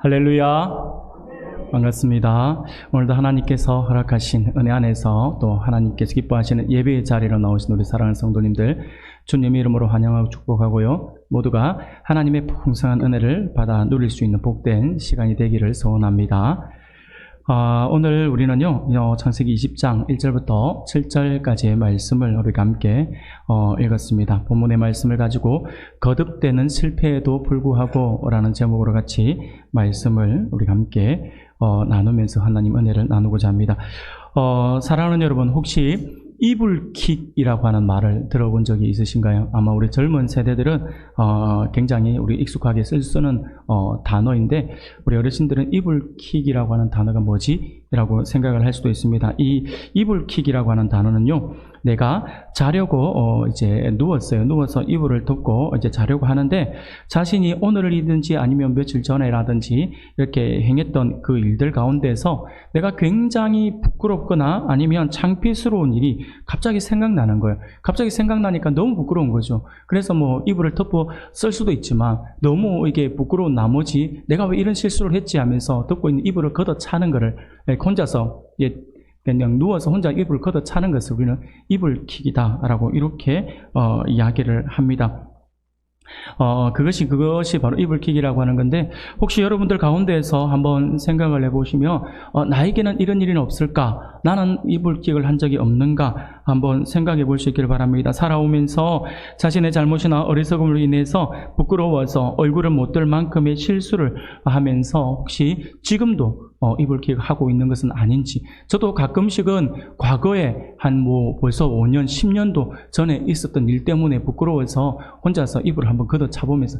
할렐루야. 반갑습니다. 오늘도 하나님께서 허락하신 은혜 안에서 또 하나님께서 기뻐하시는 예배의 자리로 나오신 우리 사랑하는 성도님들 주님의 이름으로 환영하고 축복하고요. 모두가 하나님의 풍성한 은혜를 받아 누릴 수 있는 복된 시간이 되기를 소원합니다. 오늘 우리는요, 창세기 20장 1절부터 7절까지의 말씀을 우리가 함께 읽었습니다. 본문의 말씀을 가지고 거듭되는 실패에도 불구하고 라는 제목으로 같이 말씀을 우리가 함께 나누면서 하나님 은혜를 나누고자 합니다. 사랑하는 여러분, 혹시 이불킥이라고 하는 말을 들어본 적이 있으신가요? 아마 우리 젊은 세대들은 굉장히 우리 익숙하게 쓰는 단어인데, 우리 어르신들은 이불킥이라고 하는 단어가 뭐지? 라고 생각을 할 수도 있습니다. 이 이불킥이라고 하는 단어는요, 내가 자려고 이제 누웠어요. 누워서 이불을 덮고 이제 자려고 하는데, 자신이 오늘이든지 아니면 며칠 전에라든지 이렇게 행했던 그 일들 가운데서 내가 굉장히 부끄럽거나 아니면 창피스러운 일이 갑자기 생각나는 거예요. 갑자기 생각나니까 너무 부끄러운 거죠. 그래서 뭐 이불을 덮어 쓸 수도 있지만, 너무 이게 부끄러운 나머지 내가 왜 이런 실수를 했지 하면서 덮고 있는 이불을 걷어 차는 거를 혼자서 그냥 누워서 혼자 이불을 걷어 차는 것을 우리는 이불킥이다라고 이렇게 이야기를 합니다. 그것이 바로 이불킥이라고 하는 건데, 혹시 여러분들 가운데에서 한번 생각을 해보시면 나에게는 이런 일은 없을까? 나는 이불킥을 한 적이 없는가? 한번 생각해 볼 수 있기를 바랍니다. 살아오면서 자신의 잘못이나 어리석음으로 인해서 부끄러워서 얼굴을 못 들 만큼의 실수를 하면서 혹시 지금도 이불킥을 하고 있는 것은 아닌지, 저도 가끔씩은 과거에 벌써 5년, 10년도 전에 있었던 일 때문에 부끄러워서 혼자서 이불을 한번 걷어 차보면서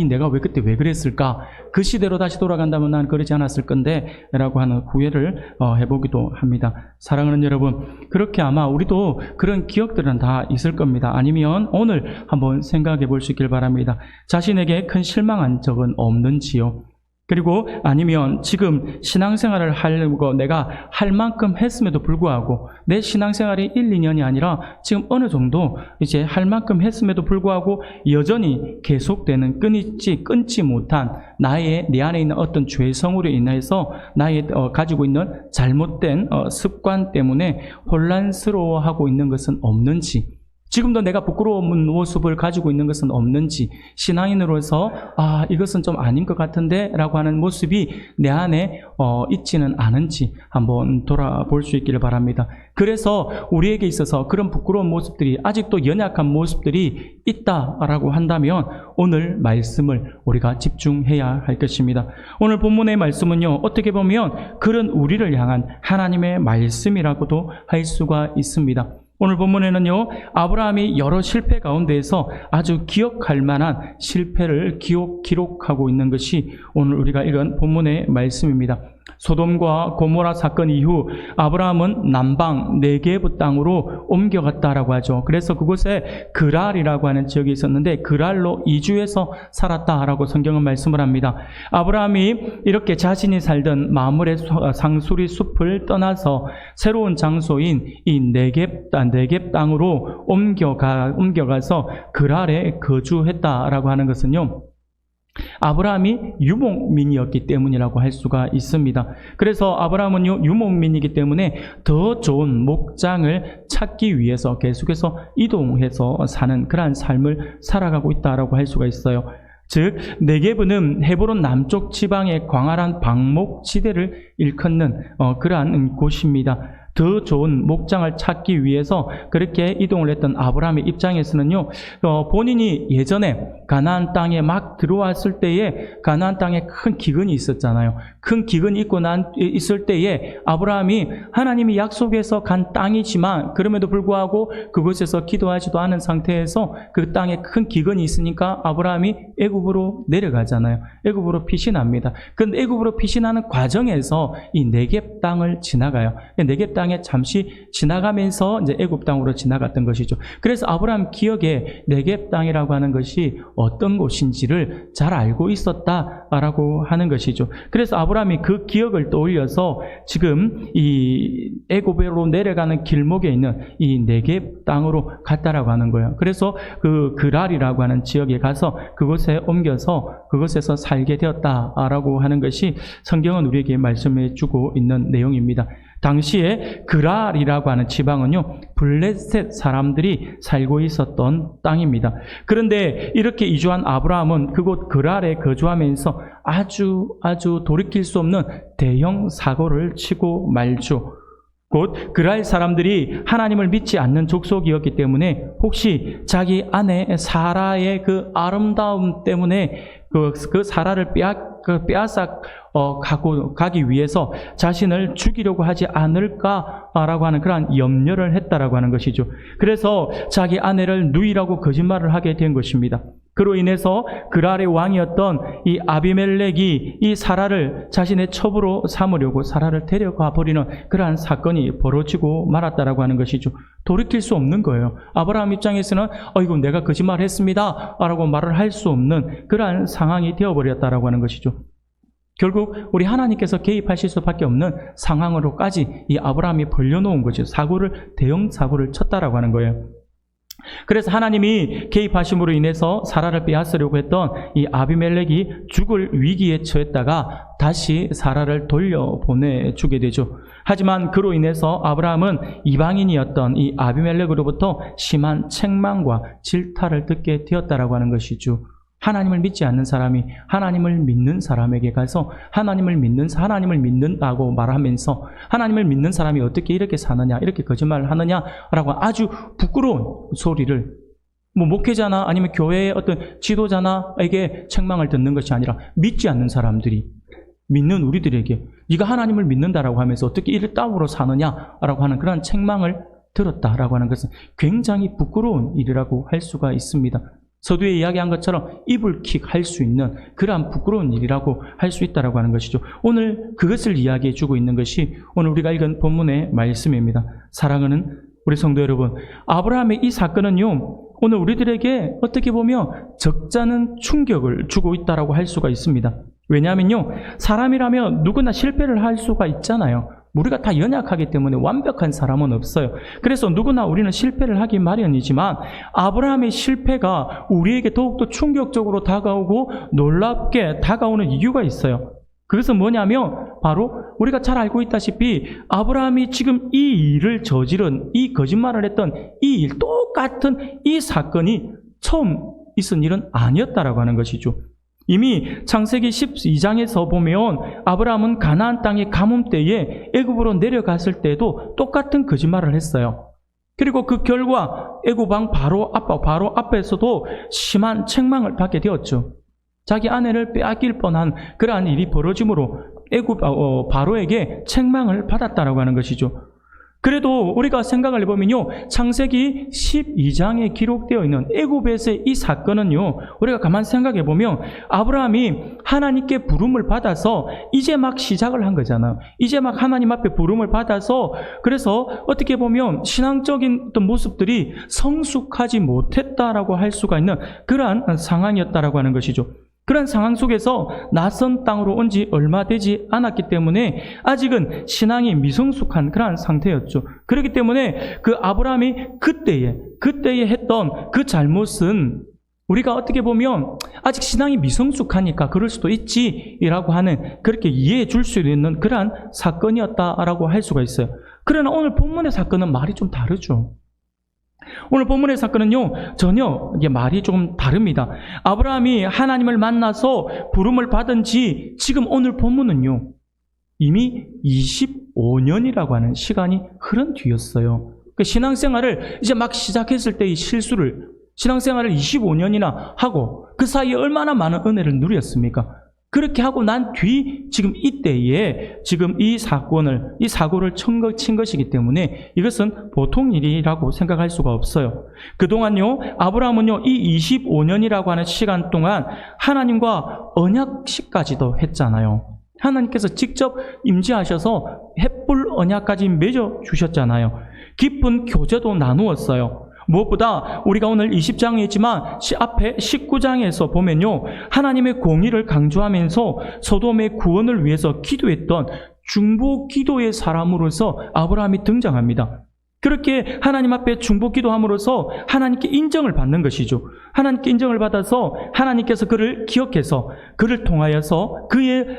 내가 그때 왜 그랬을까? 그 시대로 다시 돌아간다면 난 그러지 않았을 건데 라고 하는 후회를 해보기도 합니다. 사랑하는 여러분, 그렇게 아마 우리도 그런 기억들은 다 있을 겁니다. 아니면 오늘 한번 생각해 볼 수 있길 바랍니다. 자신에게 큰 실망한 적은 없는지요? 그리고 아니면 지금 신앙생활을 하려고 내가 할 만큼 했음에도 불구하고 내 신앙생활이 1, 2년이 아니라 지금 어느 정도 이제 할 만큼 했음에도 불구하고 여전히 계속되는 끊지 못한 내 안에 있는 어떤 죄성으로 인해서 나의 가지고 있는 잘못된 습관 때문에 혼란스러워하고 있는 것은 없는지, 지금도 내가 부끄러운 모습을 가지고 있는 것은 없는지, 신앙인으로서 이것은 좀 아닌 것 같은데 라고 하는 모습이 내 안에 있지는 않은지 한번 돌아볼 수 있기를 바랍니다. 그래서 우리에게 있어서 그런 부끄러운 모습들이, 아직도 연약한 모습들이 있다라고 한다면 오늘 말씀을 우리가 집중해야 할 것입니다. 오늘 본문의 말씀은요, 어떻게 보면 그런 우리를 향한 하나님의 말씀이라고도 할 수가 있습니다. 오늘 본문에는요, 아브라함이 여러 실패 가운데에서 아주 기억할 만한 실패를 기록하고 있는 것이 오늘 우리가 읽은 본문의 말씀입니다. 소돔과 고모라 사건 이후 아브라함은 남방 네게브 땅으로 옮겨갔다라고 하죠. 그래서 그곳에 그랄이라고 하는 지역이 있었는데 그랄로 이주해서 살았다라고 성경은 말씀을 합니다. 아브라함이 이렇게 자신이 살던 마므레 상수리 숲을 떠나서 새로운 장소인 이 네겝 땅으로 옮겨가서 그랄에 거주했다라고 하는 것은요, 아브라함이 유목민이었기 때문이라고 할 수가 있습니다. 그래서 아브라함은요, 유목민이기 때문에 더 좋은 목장을 찾기 위해서 계속해서 이동해서 사는 그러한 삶을 살아가고 있다라고 할 수가 있어요. 즉 네게브는 헤브론 남쪽 지방의 광활한 방목지대를 일컫는 그러한 곳입니다. 더 좋은 목장을 찾기 위해서 그렇게 이동을 했던 아브라함의 입장에서는요, 본인이 예전에 가나안 땅에 막 들어왔을 때에 가나안 땅에 큰 기근이 있었잖아요. 큰 기근이 있을 때에 아브라함이 하나님이 약속해서 간 땅이지만 그럼에도 불구하고 그곳에서 기도하지도 않은 상태에서 그 땅에 큰 기근이 있으니까 아브라함이 애굽으로 내려가잖아요. 애굽으로 피신합니다. 근데 애굽으로 피신하는 과정에서 이 네겝 땅을 지나가요. 네겝 땅 땅에 잠시 지나가면서 이제 애굽 땅으로 지나갔던 것이죠. 그래서 아브라함 기억에 네겝 땅이라고 하는 것이 어떤 곳인지를 잘 알고 있었다라고 하는 것이죠. 그래서 아브라함이 그 기억을 떠올려서 지금 이 애굽으로 내려가는 길목에 있는 이 네겝 땅으로 갔다라고 하는 거예요. 그래서 그 그랄이라고 하는 지역에 가서 그곳에 옮겨서 그곳에서 살게 되었다라고 하는 것이 성경은 우리에게 말씀해 주고 있는 내용입니다. 당시에 그랄이라고 하는 지방은요, 블레셋 사람들이 살고 있었던 땅입니다. 그런데 이렇게 이주한 아브라함은 그곳 그랄에 거주하면서 아주 돌이킬 수 없는 대형 사고를 치고 말죠. 곧 그랄 사람들이 하나님을 믿지 않는 족속이었기 때문에 혹시 자기 아내 사라의 그 아름다움 때문에 그 사라를 빼앗아 가기 위해서 자신을 죽이려고 하지 않을까라고 하는 그러한 염려를 했다라고 하는 것이죠. 그래서 자기 아내를 누이라고 거짓말을 하게 된 것입니다. 그로 인해서 그랄의 왕이었던 이 아비멜렉이 이 사라를 자신의 첩으로 삼으려고 사라를 데려가 버리는 그러한 사건이 벌어지고 말았다라고 하는 것이죠. 돌이킬 수 없는 거예요. 아브라함 입장에서는 이거 내가 거짓말했습니다 라고 말을 할 수 없는 그러한 상황이 되어버렸다라고 하는 것이죠. 결국 우리 하나님께서 개입하실 수밖에 없는 상황으로까지 이 아브라함이 벌려놓은 거죠. 대형 사고를 쳤다라고 하는 거예요. 그래서 하나님이 개입하심으로 인해서 사라를 빼앗으려고 했던 이 아비멜렉이 죽을 위기에 처했다가 다시 사라를 돌려보내주게 되죠. 하지만 그로 인해서 아브라함은 이방인이었던 이 아비멜렉으로부터 심한 책망과 질타를 듣게 되었다라고 하는 것이죠. 하나님을 믿지 않는 사람이 하나님을 믿는 사람에게 가서 하나님을 믿는다고 말하면서 하나님을 믿는 사람이 어떻게 이렇게 사느냐, 이렇게 거짓말을 하느냐라고 아주 부끄러운 소리를 목회자나 아니면 교회의 어떤 지도자나에게 책망을 듣는 것이 아니라 믿지 않는 사람들이 믿는 우리들에게 네가 하나님을 믿는다라고 하면서 어떻게 이를 따위로 사느냐라고 하는 그런 책망을 들었다라고 하는 것은 굉장히 부끄러운 일이라고 할 수가 있습니다. 서두에 이야기한 것처럼 이불킥 할 수 있는 그러한 부끄러운 일이라고 할 수 있다라고 하는 것이죠. 오늘 그것을 이야기해 주고 있는 것이 오늘 우리가 읽은 본문의 말씀입니다. 사랑하는 우리 성도 여러분, 아브라함의 이 사건은요, 오늘 우리들에게 어떻게 보면 적잖은 충격을 주고 있다라고 할 수가 있습니다. 왜냐하면요, 사람이라면 누구나 실패를 할 수가 있잖아요. 우리가 다 연약하기 때문에 완벽한 사람은 없어요. 그래서 누구나 우리는 실패를 하기 마련이지만 아브라함의 실패가 우리에게 더욱더 충격적으로 다가오고 놀랍게 다가오는 이유가 있어요. 그것은 뭐냐면 바로 우리가 잘 알고 있다시피 아브라함이 지금 이 일을 저지른, 이 거짓말을 했던 이 일, 똑같은 이 사건이 처음 있은 일은 아니었다라고 하는 것이죠. 이미 창세기 12장에서 보면 아브라함은 가나안 땅의 가뭄 때에 애굽으로 내려갔을 때도 똑같은 거짓말을 했어요. 그리고 그 결과 애굽 왕 바로 앞에서도 심한 책망을 받게 되었죠. 자기 아내를 빼앗길 뻔한 그러한 일이 벌어짐으로 애굽 바로에게 책망을 받았다라고 하는 것이죠. 그래도 우리가 생각을 해보면요, 창세기 12장에 기록되어 있는 애굽에서의 이 사건은요, 우리가 가만 생각해 보면 아브라함이 하나님께 부름을 받아서 이제 막 시작을 한 거잖아요. 이제 막 하나님 앞에 부름을 받아서, 그래서 어떻게 보면 신앙적인 어떤 모습들이 성숙하지 못했다라고 할 수가 있는 그러한 상황이었다라고 하는 것이죠. 그런 상황 속에서 낯선 땅으로 온 지 얼마 되지 않았기 때문에 아직은 신앙이 미성숙한 그러한 상태였죠. 그렇기 때문에 그 아브라함이 그때에 했던 그 잘못은 우리가 어떻게 보면 아직 신앙이 미성숙하니까 그럴 수도 있지라고 하는, 그렇게 이해해 줄 수 있는 그러한 사건이었다라고 할 수가 있어요. 그러나 오늘 본문의 사건은 말이 좀 다르죠. 오늘 본문의 사건은요, 전혀 이게 말이 조금 다릅니다. 아브라함이 하나님을 만나서 부름을 받은 지 지금 오늘 본문은요, 이미 25년이라고 하는 시간이 흐른 뒤였어요. 그 신앙생활을 이제 막 시작했을 때의 실수를, 신앙생활을 25년이나 하고 그 사이에 얼마나 많은 은혜를 누렸습니까? 그렇게 하고 난 뒤 지금 이때에 지금 이 사고를 친 것이기 때문에 이것은 보통 일이라고 생각할 수가 없어요. 그동안요, 아브라함은요, 이 25년이라고 하는 시간 동안 하나님과 언약식까지도 했잖아요. 하나님께서 직접 임재하셔서 횃불 언약까지 맺어 주셨잖아요. 깊은 교제도 나누었어요. 무엇보다 우리가 오늘 20장에 있지만 앞에 19장에서 보면요, 하나님의 공의를 강조하면서 소돔의 구원을 위해서 기도했던 중보 기도의 사람으로서 아브라함이 등장합니다. 그렇게 하나님 앞에 중보 기도함으로써 하나님께 인정을 받는 것이죠. 하나님께 인정을 받아서 하나님께서 그를 기억해서 그를 통하여서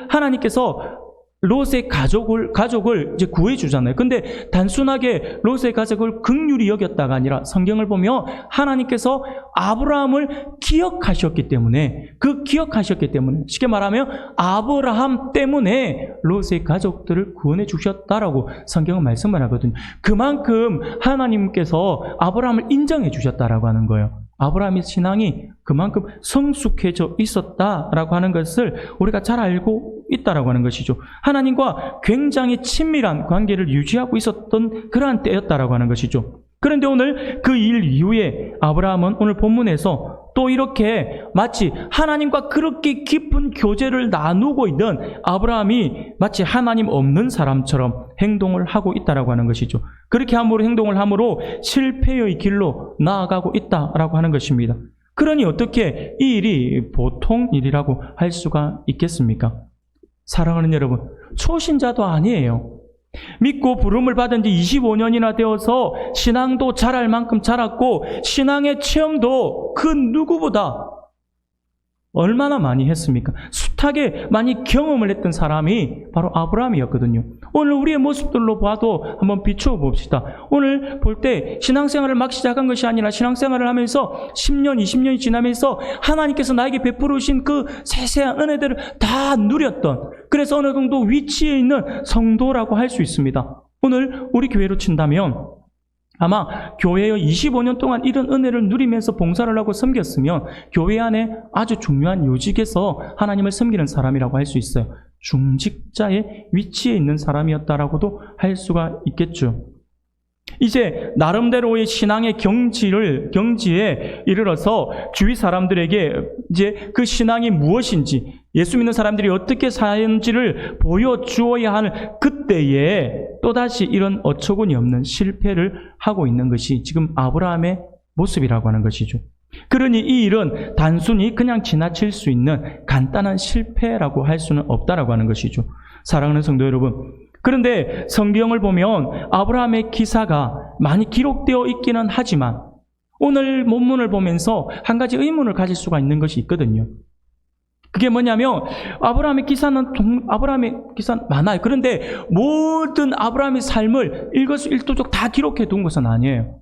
하나님께서 롯의 가족을 이제 구해주잖아요. 근데 단순하게 롯의 가족을 긍휼히 여겼다가 아니라 성경을 보면 하나님께서 아브라함을 기억하셨기 때문에, 쉽게 말하면 아브라함 때문에 롯의 가족들을 구원해 주셨다라고 성경은 말씀을 하거든요. 그만큼 하나님께서 아브라함을 인정해 주셨다라고 하는 거예요. 아브라함의 신앙이 그만큼 성숙해져 있었다라고 하는 것을 우리가 잘 알고 있다라고 하는 것이죠. 하나님과 굉장히 친밀한 관계를 유지하고 있었던 그러한 때였다라고 하는 것이죠. 그런데 오늘 그 일 이후에 아브라함은 오늘 본문에서 또 이렇게 마치 하나님과 그렇게 깊은 교제를 나누고 있는 아브라함이 마치 하나님 없는 사람처럼 행동을 하고 있다라고 하는 것이죠. 그렇게 행동을 함으로 실패의 길로 나아가고 있다라고 하는 것입니다. 그러니 어떻게 이 일이 보통 일이라고 할 수가 있겠습니까? 사랑하는 여러분, 초신자도 아니에요. 믿고 부름을 받은 지 25년이나 되어서 신앙도 잘할 만큼 자랐고 신앙의 체험도 그 누구보다 얼마나 많이 했습니까? 숱하게 많이 경험을 했던 사람이 바로 아브라함이었거든요. 오늘 우리의 모습들로 봐도 한번 비추어 봅시다. 오늘 볼 때 신앙생활을 막 시작한 것이 아니라 신앙생활을 하면서 10년, 20년이 지나면서 하나님께서 나에게 베풀어 주신 그 세세한 은혜들을 다 누렸던, 그래서 어느 정도 위치에 있는 성도라고 할 수 있습니다. 오늘 우리 교회로 친다면 아마 교회에 25년 동안 이런 은혜를 누리면서 봉사를 하고 섬겼으면 교회 안에 아주 중요한 요직에서 하나님을 섬기는 사람이라고 할 수 있어요. 중직자의 위치에 있는 사람이었다라고도 할 수가 있겠죠. 이제 나름대로의 신앙의 경지에 이르러서 주위 사람들에게 이제 그 신앙이 무엇인지, 예수 믿는 사람들이 어떻게 사는지를 보여주어야 하는 그때에 또다시 이런 어처구니 없는 실패를 하고 있는 것이 지금 아브라함의 모습이라고 하는 것이죠. 그러니 이 일은 단순히 그냥 지나칠 수 있는 간단한 실패라고 할 수는 없다라고 하는 것이죠. 사랑하는 성도 여러분, 그런데 성경을 보면 아브라함의 기사가 많이 기록되어 있기는 하지만 오늘 본문을 보면서 한 가지 의문을 가질 수가 있는 것이 있거든요. 그게 뭐냐면 아브라함의 기사는 많아요. 그런데 모든 아브라함의 삶을 일거수일투족 다 기록해 둔 것은 아니에요.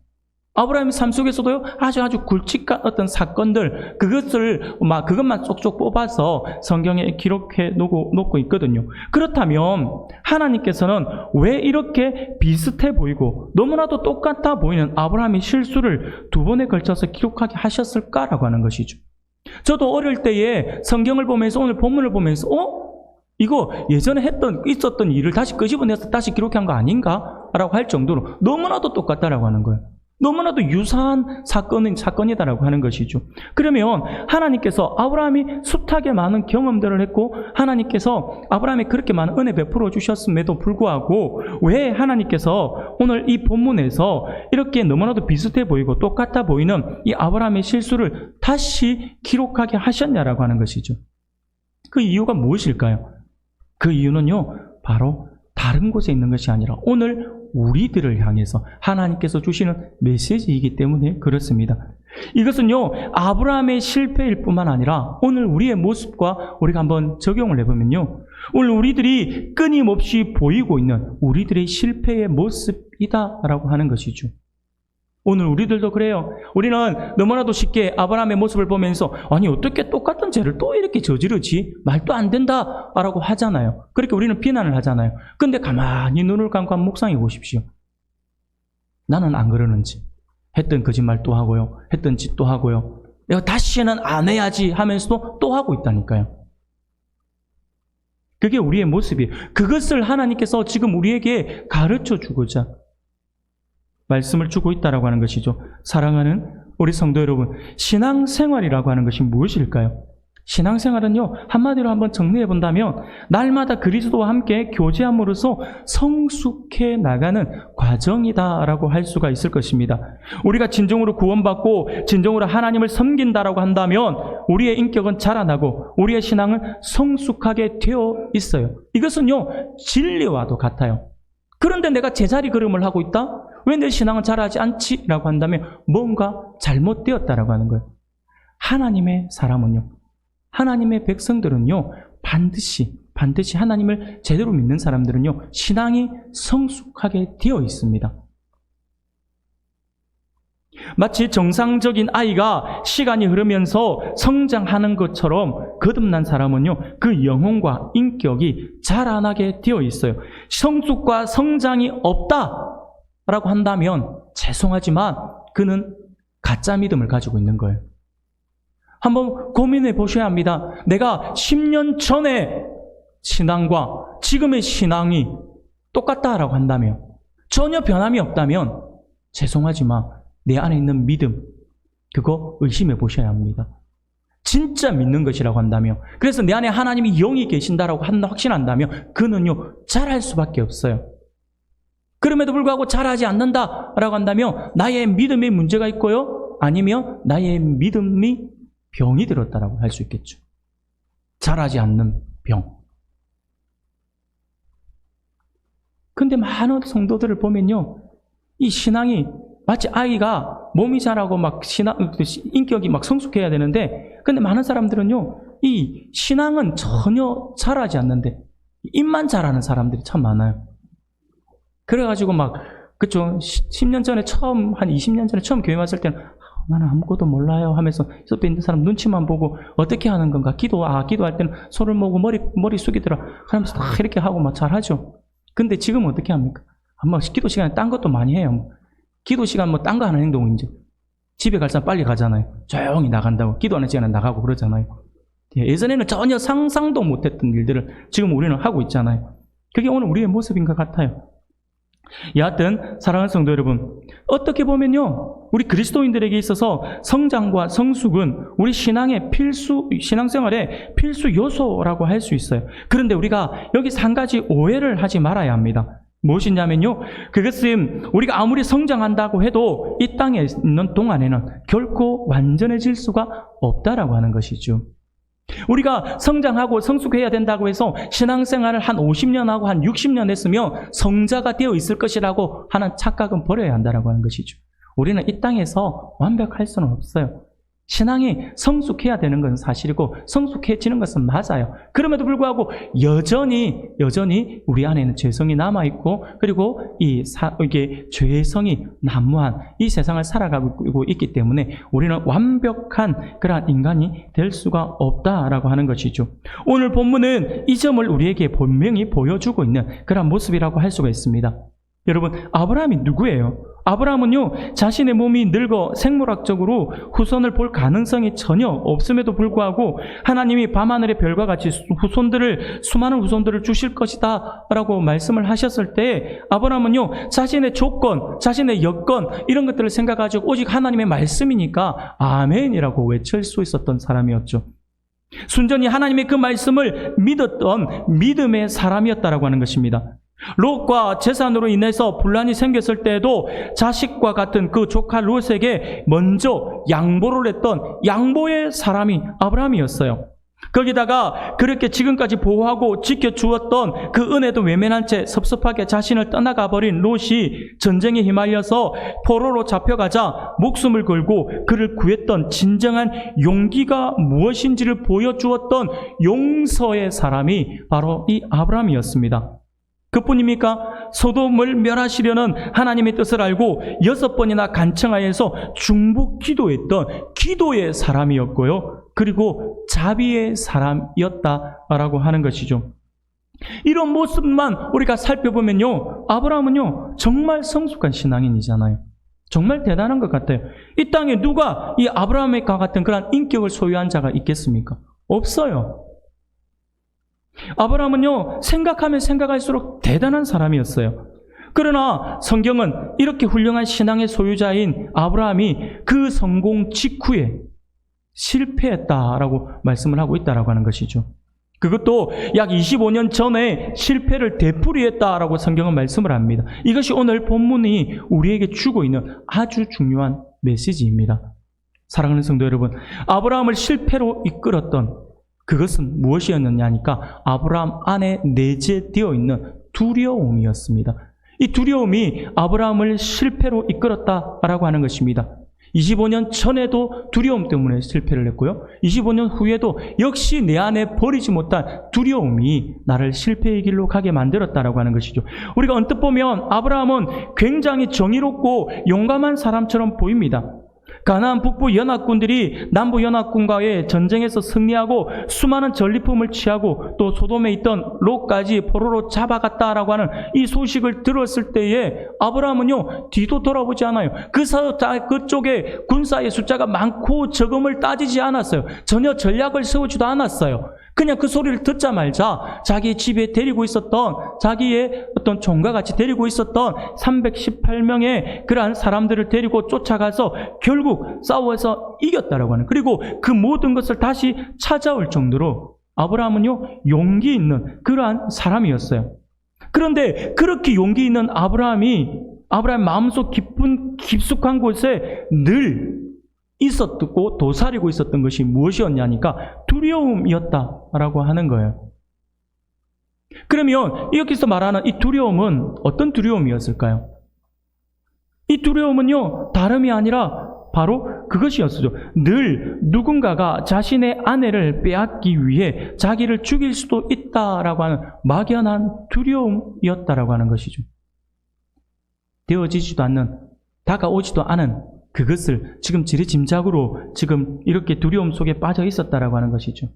아브라함의 삶 속에서도요, 아주 굵직한 어떤 사건들, 그것만 쏙쏙 뽑아서 성경에 기록해 놓고 있거든요. 그렇다면 하나님께서는 왜 이렇게 비슷해 보이고 너무나도 똑같아 보이는 아브라함의 실수를 두 번에 걸쳐서 기록하게 하셨을까라고 하는 것이죠. 저도 어릴 때에 성경을 보면서, 오늘 본문을 보면서 이거 예전에 있었던 일을 다시 끄집어내서 다시 기록한 거 아닌가? 라고 할 정도로 너무나도 똑같다라고 하는 거예요. 너무나도 유사한 사건이다라고 하는 것이죠. 그러면 하나님께서 아브라함이 숱하게 많은 경험들을 했고 하나님께서 아브라함에 그렇게 많은 은혜 베풀어 주셨음에도 불구하고 왜 하나님께서 오늘 이 본문에서 이렇게 너무나도 비슷해 보이고 똑같아 보이는 이 아브라함의 실수를 다시 기록하게 하셨냐라고 하는 것이죠. 그 이유가 무엇일까요? 그 이유는요, 바로 다른 곳에 있는 것이 아니라 오늘 우리들을 향해서 하나님께서 주시는 메시지이기 때문에 그렇습니다. 이것은요, 아브라함의 실패일 뿐만 아니라 오늘 우리의 모습과 우리가 한번 적용을 해보면요, 오늘 우리들이 끊임없이 보이고 있는 우리들의 실패의 모습이다라고 하는 것이죠. 오늘 우리들도 그래요. 우리는 너무나도 쉽게 아브라함의 모습을 보면서 아니 어떻게 똑같은 죄를 또 이렇게 저지르지? 말도 안 된다라고 하잖아요. 그렇게 우리는 비난을 하잖아요. 근데 가만히 눈을 감고 한번 묵상해 보십시오. 나는 안 그러는지, 했던 거짓말 또 하고요, 했던 짓 또 하고요, 내가 다시는 안 해야지 하면서도 또 하고 있다니까요. 그게 우리의 모습이에요. 그것을 하나님께서 지금 우리에게 가르쳐 주고자 말씀을 주고 있다라고 하는 것이죠. 사랑하는 우리 성도 여러분, 신앙생활이라고 하는 것이 무엇일까요? 신앙생활은요, 한마디로 한번 정리해 본다면 날마다 그리스도와 함께 교제함으로써 성숙해 나가는 과정이다라고 할 수가 있을 것입니다. 우리가 진정으로 구원받고 진정으로 하나님을 섬긴다라고 한다면 우리의 인격은 자라나고 우리의 신앙은 성숙하게 되어 있어요. 이것은요, 진리와도 같아요. 그런데 내가 제자리 걸음을 하고 있다? 왜 내 신앙은 자라지 않지? 라고 한다면 뭔가 잘못되었다라고 하는 거예요. 하나님의 사람은요, 하나님의 백성들은요, 반드시 하나님을 제대로 믿는 사람들은요, 신앙이 성숙하게 되어 있습니다. 마치 정상적인 아이가 시간이 흐르면서 성장하는 것처럼 거듭난 사람은요, 그 영혼과 인격이 자라나게 되어 있어요. 성숙과 성장이 없다라고 한다면 죄송하지만 그는 가짜 믿음을 가지고 있는 거예요. 한번 고민해 보셔야 합니다. 내가 10년 전의 신앙과 지금의 신앙이 똑같다라고 한다면, 전혀 변함이 없다면 죄송하지만 내 안에 있는 믿음, 그거 의심해 보셔야 합니다. 진짜 믿는 것이라고 한다면, 그래서 내 안에 하나님이 영이 계신다라고 확신한다면 그는요, 잘할 수밖에 없어요. 그럼에도 불구하고 잘하지 않는다라고 한다면 나의 믿음에 문제가 있고요, 아니면 나의 믿음이 병이 들었다라고 할 수 있겠죠. 잘하지 않는 병. 근데 많은 성도들을 보면요, 이 신앙이 마치 아이가 몸이 자라고 막 인격이 막 성숙해야 되는데, 근데 많은 사람들은요, 이 신앙은 전혀 자라지 않는데 입만 자라는 사람들이 참 많아요. 그래가지고 막, 그쵸, 10년 전에 한 20년 전에 처음 교회 왔을 때는 나는 아무것도 몰라요 하면서 옆에 있는 사람 눈치만 보고 어떻게 하는 건가, 기도할 때는 손을 모으고 머리 숙이더라 하면서 다 이렇게 하고 막 잘하죠. 근데 지금 어떻게 합니까? 아마 기도 시간에 딴 것도 많이 해요. 기도 시간 뭐 딴 거 하는 행동인지, 집에 갈 사람 빨리 가잖아요. 조용히 나간다고, 기도하는 시간에 나가고 그러잖아요. 예전에는 전혀 상상도 못했던 일들을 지금 우리는 하고 있잖아요. 그게 오늘 우리의 모습인 것 같아요. 여하튼 사랑하는 성도 여러분, 어떻게 보면요, 우리 그리스도인들에게 있어서 성장과 성숙은 우리 신앙생활의 필수 요소라고 할 수 있어요. 그런데 우리가 여기서 한 가지 오해를 하지 말아야 합니다. 무엇이냐면요, 그것은 우리가 아무리 성장한다고 해도 이 땅에 있는 동안에는 결코 완전해질 수가 없다라고 하는 것이죠. 우리가 성장하고 성숙해야 된다고 해서 신앙생활을 한 50년 하고 한 60년 했으면 성자가 되어 있을 것이라고 하는 착각은 버려야 한다라고 하는 것이죠. 우리는 이 땅에서 완벽할 수는 없어요. 신앙이 성숙해야 되는 것은 사실이고 성숙해지는 것은 맞아요. 그럼에도 불구하고 여전히 우리 안에는 죄성이 남아있고, 그리고 이게 죄성이 난무한 이 세상을 살아가고 있기 때문에 우리는 완벽한 그러한 인간이 될 수가 없다라고 하는 것이죠. 오늘 본문은 이 점을 우리에게 분명히 보여주고 있는 그러한 모습이라고 할 수가 있습니다. 여러분, 아브라함이 누구예요? 아브라함은요, 자신의 몸이 늙어 생물학적으로 후손을 볼 가능성이 전혀 없음에도 불구하고 하나님이 밤하늘의 별과 같이 수많은 후손들을 주실 것이다 라고 말씀을 하셨을 때, 아브라함은요, 자신의 조건, 자신의 여건, 이런 것들을 생각하시고 오직 하나님의 말씀이니까 아멘이라고 외칠 수 있었던 사람이었죠. 순전히 하나님의 그 말씀을 믿었던 믿음의 사람이었다라고 하는 것입니다. 롯과 재산으로 인해서 분란이 생겼을 때에도 자식과 같은 그 조카 롯에게 먼저 양보를 했던 양보의 사람이 아브라함이었어요. 거기다가 그렇게 지금까지 보호하고 지켜주었던 그 은혜도 외면한 채 섭섭하게 자신을 떠나가 버린 롯이 전쟁에 휘말려서 포로로 잡혀가자 목숨을 걸고 그를 구했던 진정한 용기가 무엇인지를 보여주었던 용서의 사람이 바로 이 아브라함이었습니다. 그뿐입니까? 소돔을 멸하시려는 하나님의 뜻을 알고 6번이나 간청하여서 중보 기도했던 기도의 사람이었고요. 그리고 자비의 사람이었다라고 하는 것이죠. 이런 모습만 우리가 살펴보면요, 아브라함은요, 정말 성숙한 신앙인이잖아요. 정말 대단한 것 같아요. 이 땅에 누가 이 아브라함과 같은 그런 인격을 소유한 자가 있겠습니까? 없어요. 아브라함은요, 생각하면 생각할수록 대단한 사람이었어요. 그러나 성경은 이렇게 훌륭한 신앙의 소유자인 아브라함이 그 성공 직후에 실패했다라고 말씀을 하고 있다라고 하는 것이죠. 그것도 약 25년 전에 실패를 되풀이했다라고 성경은 말씀을 합니다. 이것이 오늘 본문이 우리에게 주고 있는 아주 중요한 메시지입니다. 사랑하는 성도 여러분, 아브라함을 실패로 이끌었던 그것은 무엇이었느냐 하니까 아브라함 안에 내재되어 있는 두려움이었습니다. 이 두려움이 아브라함을 실패로 이끌었다라고 하는 것입니다. 25년 전에도 두려움 때문에 실패를 했고요. 25년 후에도 역시 내 안에 버리지 못한 두려움이 나를 실패의 길로 가게 만들었다라고 하는 것이죠. 우리가 언뜻 보면 아브라함은 굉장히 정의롭고 용감한 사람처럼 보입니다. 가나안 북부 연합군들이 남부 연합군과의 전쟁에서 승리하고 수많은 전리품을 취하고 또 소돔에 있던 롯까지 포로로 잡아갔다라고 하는 이 소식을 들었을 때에 아브라함은요 뒤도 돌아보지 않아요. 그쪽에 군사의 숫자가 많고 적음을 따지지 않았어요. 전혀 전략을 세우지도 않았어요. 그냥 그 소리를 듣자마자 자기 집에 데리고 있었던 자기의 어떤 종과 같이 데리고 있었던 318명의 그러한 사람들을 데리고 쫓아가서 결국 싸워서 이겼다라고 하는, 그리고 그 모든 것을 다시 찾아올 정도로 아브라함은요 용기 있는 그러한 사람이었어요. 그런데 그렇게 용기 있는 아브라함의 마음속 깊숙한 곳에 늘 있었고 도사리고 있었던 것이 무엇이었냐니까 두려움이었다라고 하는 거예요. 그러면 여기서 말하는 이 두려움은 어떤 두려움이었을까요? 이 두려움은요 다름이 아니라 바로 그것이었죠. 늘 누군가가 자신의 아내를 빼앗기 위해 자기를 죽일 수도 있다라고 하는 막연한 두려움이었다라고 하는 것이죠. 되어지지도 않는, 다가오지도 않은 그것을 지금 지레짐작으로 지금 이렇게 두려움 속에 빠져 있었다라고 하는 것이죠.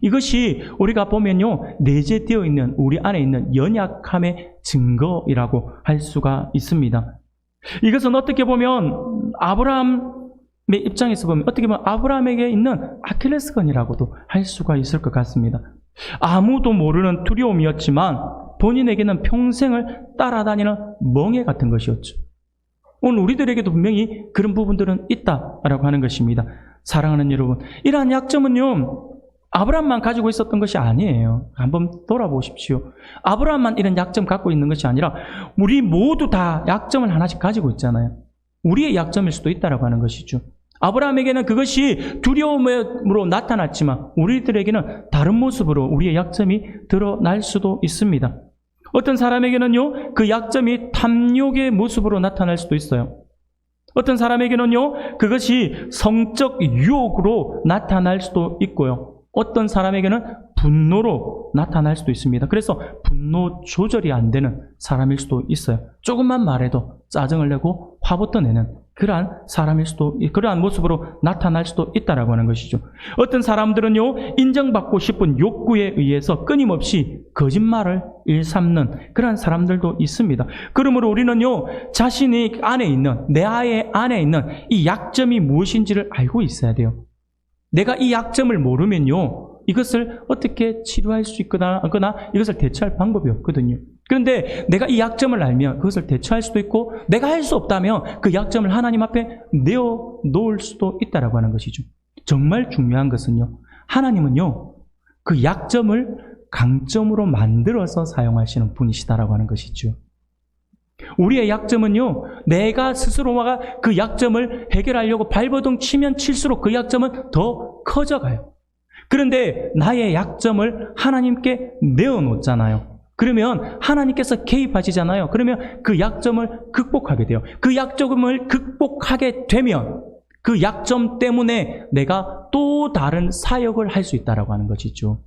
이것이 우리가 보면요 내재되어 있는 우리 안에 있는 연약함의 증거이라고 할 수가 있습니다. 이것은 어떻게 보면 아브라함의 입장에서 보면 어떻게 보면 아브라함에게 있는 아킬레스건이라고도 할 수가 있을 것 같습니다. 아무도 모르는 두려움이었지만 본인에게는 평생을 따라다니는 멍에 같은 것이었죠. 오늘 우리들에게도 분명히 그런 부분들은 있다라고 하는 것입니다. 사랑하는 여러분, 이러한 약점은요 아브라함만 가지고 있었던 것이 아니에요. 한번 돌아보십시오. 아브라함만 이런 약점 갖고 있는 것이 아니라 우리 모두 다 약점을 하나씩 가지고 있잖아요. 우리의 약점일 수도 있다라고 하는 것이죠. 아브라함에게는 그것이 두려움으로 나타났지만 우리들에게는 다른 모습으로 우리의 약점이 드러날 수도 있습니다. 어떤 사람에게는요 그 약점이 탐욕의 모습으로 나타날 수도 있어요. 어떤 사람에게는요 그것이 성적 유혹으로 나타날 수도 있고요. 어떤 사람에게는 분노로 나타날 수도 있습니다. 그래서 분노 조절이 안 되는 사람일 수도 있어요. 조금만 말해도 짜증을 내고 화부터 내는 그러한 사람일 수도, 그러한 모습으로 나타날 수도 있다라고 하는 것이죠. 어떤 사람들은요 인정받고 싶은 욕구에 의해서 끊임없이 거짓말을 일삼는 그러한 사람들도 있습니다. 그러므로 우리는요 자신이 안에 있는, 내 안에 있는 이 약점이 무엇인지를 알고 있어야 돼요. 내가 이 약점을 모르면요 이것을 어떻게 치료할 수 있거나 이것을 대처할 방법이 없거든요. 그런데 내가 이 약점을 알면 그것을 대처할 수도 있고, 내가 할 수 없다면 그 약점을 하나님 앞에 내어놓을 수도 있다라고 하는 것이죠. 정말 중요한 것은요 하나님은요 그 약점을 강점으로 만들어서 사용하시는 분이시다라고 하는 것이죠. 우리의 약점은요 내가 스스로가 그 약점을 해결하려고 발버둥 치면 칠수록 그 약점은 더 커져가요. 그런데 나의 약점을 하나님께 내어놓잖아요. 그러면 하나님께서 개입하시잖아요. 그러면 그 약점을 극복하게 돼요. 그 약점을 극복하게 되면 그 약점 때문에 내가 또 다른 사역을 할 수 있다라고 하는 것이죠.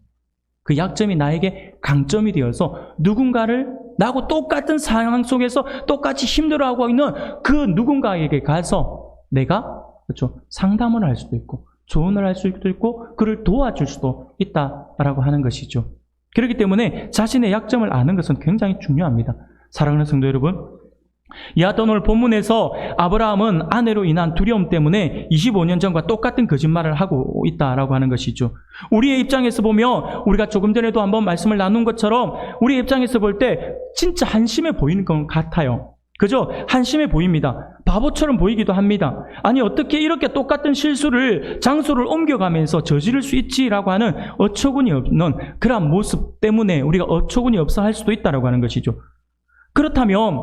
그 약점이 나에게 강점이 되어서 누군가를 나하고 똑같은 상황 속에서 똑같이 힘들어하고 있는 그 누군가에게 가서 내가 그렇죠 상담을 할 수도 있고 조언을 할 수도 있고 그를 도와줄 수도 있다라고 하는 것이죠. 그렇기 때문에 자신의 약점을 아는 것은 굉장히 중요합니다. 사랑하는 성도 여러분, 이하튼 오늘 본문에서 아브라함은 아내로 인한 두려움 때문에 25년 전과 똑같은 거짓말을 하고 있다라고 하는 것이죠. 우리의 입장에서 보면 우리가 조금 전에도 한번 말씀을 나눈 것처럼 우리의 입장에서 볼 때 진짜 한심해 보이는 것 같아요. 그저 한심해 보입니다. 바보처럼 보이기도 합니다. 아니 어떻게 이렇게 똑같은 실수를 장소를 옮겨가면서 저지를 수 있지라고 하는 어처구니 없는 그러한 모습 때문에 우리가 어처구니 없어 할 수도 있다라고 하는 것이죠. 그렇다면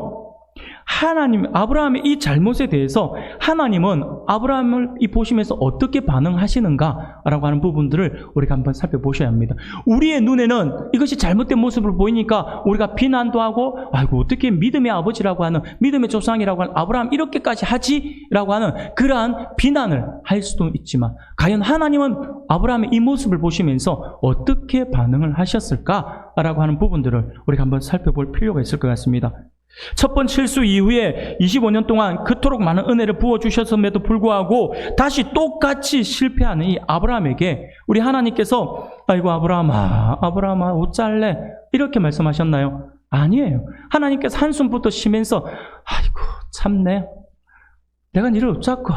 하나님, 아브라함의 이 잘못에 대해서 하나님은 아브라함을 보시면서 어떻게 반응하시는가라고 하는 부분들을 우리가 한번 살펴보셔야 합니다. 우리의 눈에는 이것이 잘못된 모습을 보이니까 우리가 비난도 하고, 아이고 어떻게 믿음의 아버지라고 하는, 믿음의 조상이라고 하는 아브라함 이렇게까지 하지라고 하는 그러한 비난을 할 수도 있지만, 과연 하나님은 아브라함의 이 모습을 보시면서 어떻게 반응을 하셨을까라고 하는 부분들을 우리가 한번 살펴볼 필요가 있을 것 같습니다. 첫 번 실수 이후에 25년 동안 그토록 많은 은혜를 부어주셨음에도 불구하고 다시 똑같이 실패하는 이 아브라함에게 우리 하나님께서 아이고 아브라함아 어쩔래 이렇게 말씀하셨나요? 아니에요. 하나님께서 한숨부터 쉬면서 아이고 참네 내가 니를 어쩌고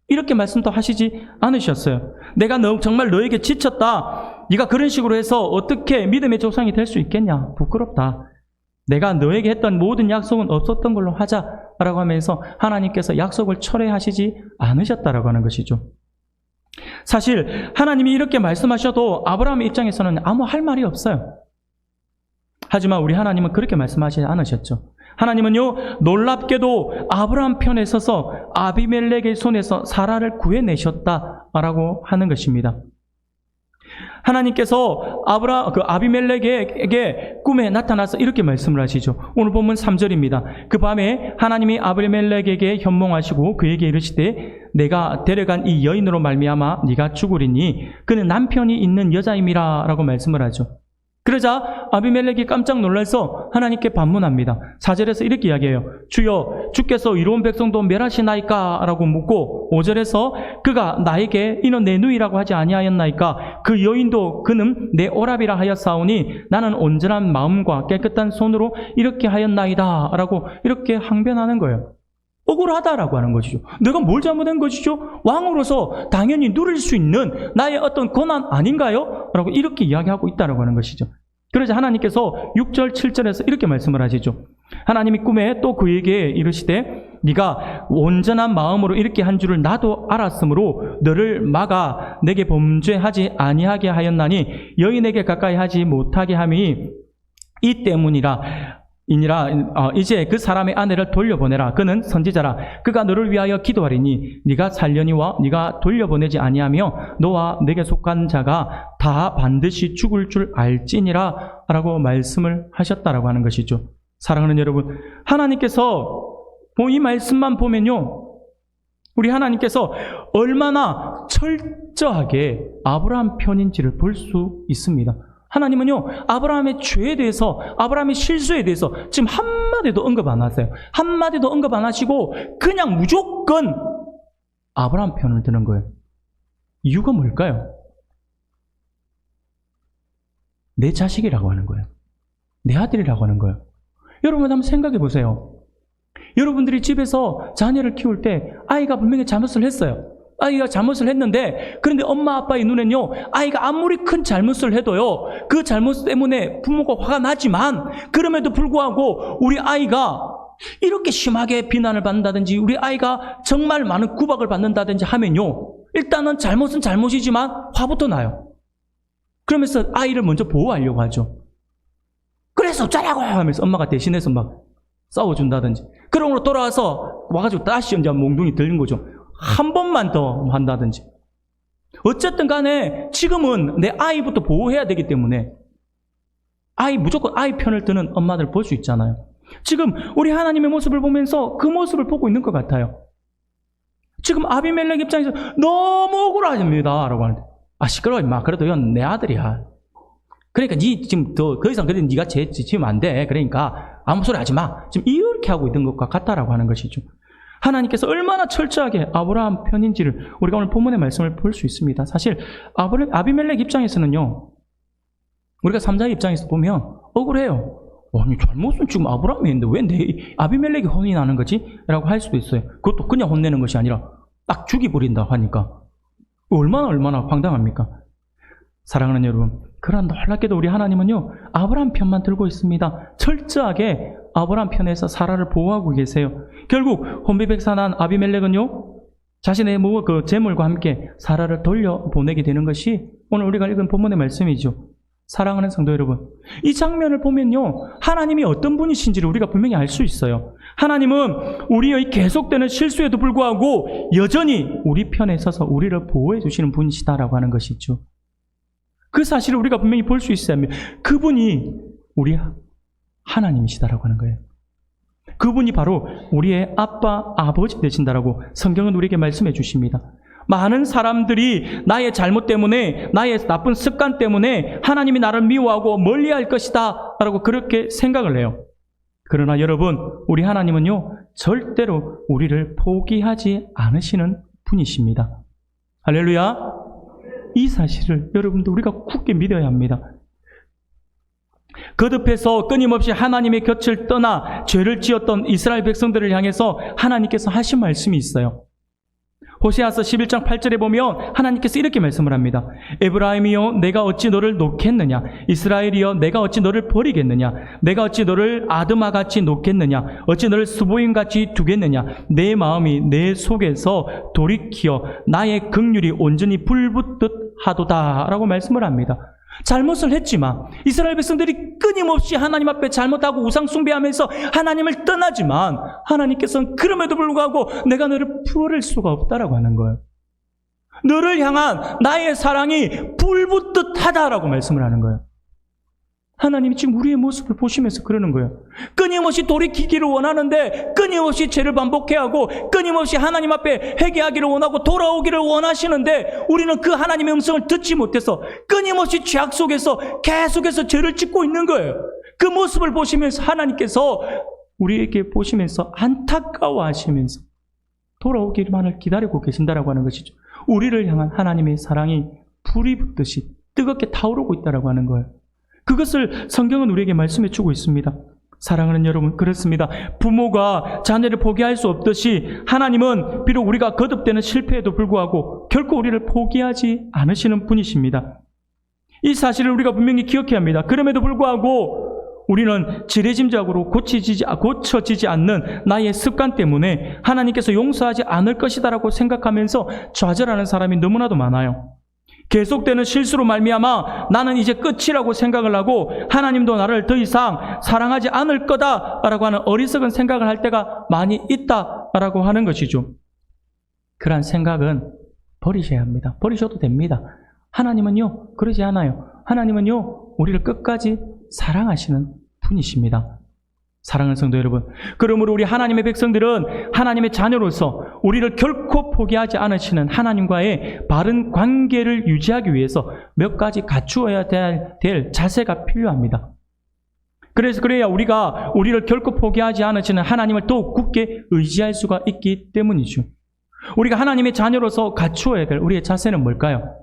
이렇게 말씀도 하시지 않으셨어요. 내가 정말 너에게 지쳤다. 네가 그런 식으로 해서 어떻게 믿음의 조상이 될 수 있겠냐. 부끄럽다. 내가 너에게 했던 모든 약속은 없었던 걸로 하자라고 하면서 하나님께서 약속을 철회하시지 않으셨다라고 하는 것이죠. 사실 하나님이 이렇게 말씀하셔도 아브라함의 입장에서는 아무 할 말이 없어요. 하지만 우리 하나님은 그렇게 말씀하시지 않으셨죠. 하나님은요 놀랍게도 아브라함 편에 서서 아비멜렉의 손에서 사라를 구해내셨다라고 하는 것입니다. 하나님께서 아비멜렉에게 꿈에 나타나서 이렇게 말씀을 하시죠. 오늘 본문 3절입니다. 그 밤에 하나님이 아비멜렉에게 현몽하시고 그에게 이르시되 내가 데려간 이 여인으로 말미암아 네가 죽으리니 그는 남편이 있는 여자임이라 라고 말씀을 하죠. 그러자 아비멜렉이 깜짝 놀라서 하나님께 반문합니다. 4절에서 이렇게 이야기해요. 주여 주께서 이로운 백성도 멸하시나이까 라고 묻고 5절에서 그가 나에게 이는 내 누이라고 하지 아니하였나이까 그 여인도 그는 내 오랍이라 하였사오니 나는 온전한 마음과 깨끗한 손으로 이렇게 하였나이다 라고 이렇게 항변하는 거예요. 억울하다라고 하는 것이죠. 내가 뭘 잘못한 것이죠? 왕으로서 당연히 누릴 수 있는 나의 어떤 고난 아닌가요? 라고 이렇게 이야기하고 있다라고 하는 것이죠. 그러자 하나님께서 6절, 7절에서 이렇게 말씀을 하시죠. 하나님이 꿈에 또 그에게 이르시되 네가 온전한 마음으로 이렇게 한 줄을 나도 알았으므로 너를 막아 내게 범죄하지 아니하게 하였나니 여인에게 가까이 하지 못하게 함이 이 때문이라 이제 그 사람의 아내를 돌려보내라. 그는 선지자라. 그가 너를 위하여 기도하리니 네가 살려니와 네가 돌려보내지 아니하며 너와 내게 속한 자가 다 반드시 죽을 줄 알지니라 라고 말씀을 하셨다라고 하는 것이죠. 사랑하는 여러분, 하나님께서 이 말씀만 보면요 우리 하나님께서 얼마나 철저하게 아브라함 편인지를 볼 수 있습니다. 하나님은요 아브라함의 죄에 대해서, 아브라함의 실수에 대해서 지금 한마디도 언급 안 하세요. 한마디도 언급 안 하시고 그냥 무조건 아브라함 편을 드는 거예요. 이유가 뭘까요? 내 자식이라고 하는 거예요. 내 아들이라고 하는 거예요. 여러분 한번 생각해 보세요. 여러분들이 집에서 자녀를 키울 때 아이가 분명히 잘못을 했어요. 아이가 잘못을 했는데 그런데 엄마 아빠의 눈엔요 아이가 아무리 큰 잘못을 해도요 그 잘못 때문에 부모가 화가 나지만 그럼에도 불구하고 우리 아이가 이렇게 심하게 비난을 받는다든지 우리 아이가 정말 많은 구박을 받는다든지 하면요 일단은 잘못은 잘못이지만 화부터 나요. 그러면서 아이를 먼저 보호하려고 하죠. 그래서 어쩌라고 하면서 엄마가 대신해서 막 싸워준다든지 그러므로 돌아와서 와가지고 다시 이제 몽둥이 들린 거죠. 한 번만 더 한다든지. 어쨌든 간에 지금은 내 아이부터 보호해야 되기 때문에 무조건 아이 편을 드는 엄마들 볼 수 있잖아요. 지금 우리 하나님의 모습을 보면서 그 모습을 보고 있는 것 같아요. 지금 아비멜렉 입장에서 너무 억울하십니다 라고 하는데 시끄러워 임마. 그래도 이건 내 아들이야. 그러니까 니 지금 더 이상 그래도 네가 지면 안 돼. 그러니까 아무 소리 하지 마. 지금 이렇게 하고 있는 것과 같다라고 하는 것이죠. 하나님께서 얼마나 철저하게 아브라함 편인지를 우리가 오늘 본문의 말씀을 볼 수 있습니다. 사실 아비멜렉 입장에서는요 우리가 3자의 입장에서 보면 억울해요. 아니 잘못은 지금 아브라함이 했는데 왜 내 아비멜렉이 혼이 나는 거지? 라고 할 수도 있어요. 그것도 그냥 혼내는 것이 아니라 딱 죽여버린다 하니까 얼마나 황당합니까? 사랑하는 여러분, 그러나 놀랍게도 우리 하나님은요, 아브라함 편만 들고 있습니다. 철저하게 아브라함 편에서 사라를 보호하고 계세요. 결국 혼비백산한 아비멜렉은요, 자신의 그 재물과 함께 사라를 돌려보내게 되는 것이 오늘 우리가 읽은 본문의 말씀이죠. 사랑하는 성도 여러분, 이 장면을 보면요, 하나님이 어떤 분이신지를 우리가 분명히 알 수 있어요. 하나님은 우리의 계속되는 실수에도 불구하고 여전히 우리 편에 서서 우리를 보호해 주시는 분이시다라고 하는 것이죠. 그 사실을 우리가 분명히 볼 수 있어야 합니다. 그분이 우리 하나님이시다라고 하는 거예요. 그분이 바로 우리의 아빠, 아버지 되신다라고 성경은 우리에게 말씀해 주십니다. 많은 사람들이 나의 잘못 때문에, 나의 나쁜 습관 때문에 하나님이 나를 미워하고 멀리할 것이다 라고 그렇게 생각을 해요. 그러나 여러분, 우리 하나님은요, 절대로 우리를 포기하지 않으시는 분이십니다. 할렐루야. 이 사실을 여러분도 우리가 굳게 믿어야 합니다. 거듭해서 끊임없이 하나님의 곁을 떠나 죄를 지었던 이스라엘 백성들을 향해서 하나님께서 하신 말씀이 있어요. 호세아서 11장 8절에 보면 하나님께서 이렇게 말씀을 합니다. 에브라임이여, 내가 어찌 너를 놓겠느냐? 이스라엘이여, 내가 어찌 너를 버리겠느냐? 내가 어찌 너를 아드마같이 놓겠느냐? 어찌 너를 스보임같이 두겠느냐? 내 마음이 내 속에서 돌이키어 나의 긍휼이 온전히 불붙듯 하도다 라고 말씀을 합니다. 잘못을 했지만 이스라엘 백성들이 끊임없이 하나님 앞에 잘못하고 우상 숭배하면서 하나님을 떠나지만 하나님께서는 그럼에도 불구하고 내가 너를 버릴 수가 없다라고 하는 거예요. 너를 향한 나의 사랑이 불붙듯 하다라고 말씀을 하는 거예요. 하나님이 지금 우리의 모습을 보시면서 그러는 거예요. 끊임없이 돌이키기를 원하는데 끊임없이 죄를 반복해야 하고 끊임없이 하나님 앞에 회개하기를 원하고 돌아오기를 원하시는데 우리는 그 하나님의 음성을 듣지 못해서 끊임없이 죄악 속에서 계속해서 죄를 짓고 있는 거예요. 그 모습을 보시면서 하나님께서 우리에게 보시면서 안타까워하시면서 돌아오기만을 기다리고 계신다라고 하는 것이죠. 우리를 향한 하나님의 사랑이 불이 붙듯이 뜨겁게 타오르고 있다라고 하는 거예요. 그것을 성경은 우리에게 말씀해 주고 있습니다. 사랑하는 여러분, 그렇습니다. 부모가 자녀를 포기할 수 없듯이 하나님은 비록 우리가 거듭되는 실패에도 불구하고 결코 우리를 포기하지 않으시는 분이십니다. 이 사실을 우리가 분명히 기억해야 합니다. 그럼에도 불구하고 우리는 지레짐작으로 고쳐지지 않는 나의 습관 때문에 하나님께서 용서하지 않을 것이다라고 생각하면서 좌절하는 사람이 너무나도 많아요. 계속되는 실수로 말미암아 나는 이제 끝이라고 생각을 하고 하나님도 나를 더 이상 사랑하지 않을 거다라고 하는 어리석은 생각을 할 때가 많이 있다라고 하는 것이죠. 그러한 생각은 버리셔야 합니다. 버리셔도 됩니다. 하나님은요, 그러지 않아요. 하나님은요, 우리를 끝까지 사랑하시는 분이십니다. 사랑하는 성도 여러분, 그러므로 우리 하나님의 백성들은 하나님의 자녀로서 우리를 결코 포기하지 않으시는 하나님과의 바른 관계를 유지하기 위해서 몇 가지 갖추어야 될 자세가 필요합니다. 그래야 우리가 우리를 결코 포기하지 않으시는 하나님을 더욱 굳게 의지할 수가 있기 때문이죠. 우리가 하나님의 자녀로서 갖추어야 될 우리의 자세는 뭘까요?